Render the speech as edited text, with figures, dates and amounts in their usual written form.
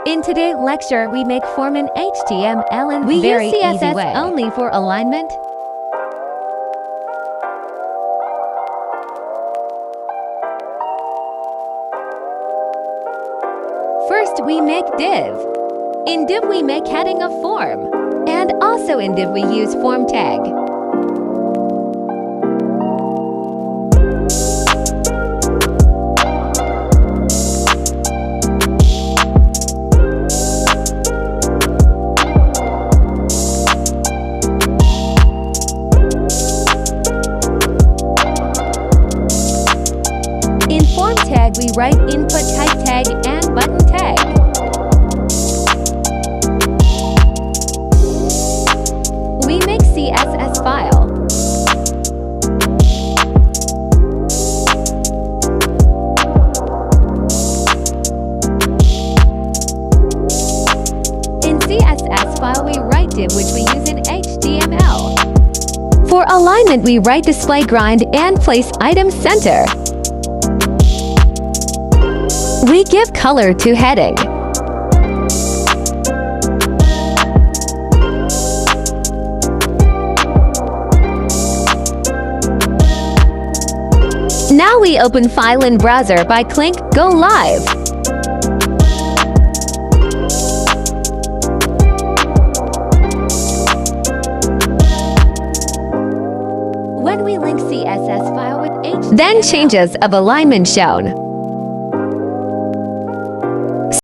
In today's lecture, we make form in HTML in very use CSS easy way. only for alignment. First, we make div. In div, we make heading of form. And also in div, we use form tag. In form tag, we write input type tag and button tag. We make CSS file. In CSS file, we write div, which we use in HTML. For alignment, we write display grind and place item center. We give color to heading. Now we open file in browser by click Go Live. When we link CSS file with HTML, then changes of alignment shown.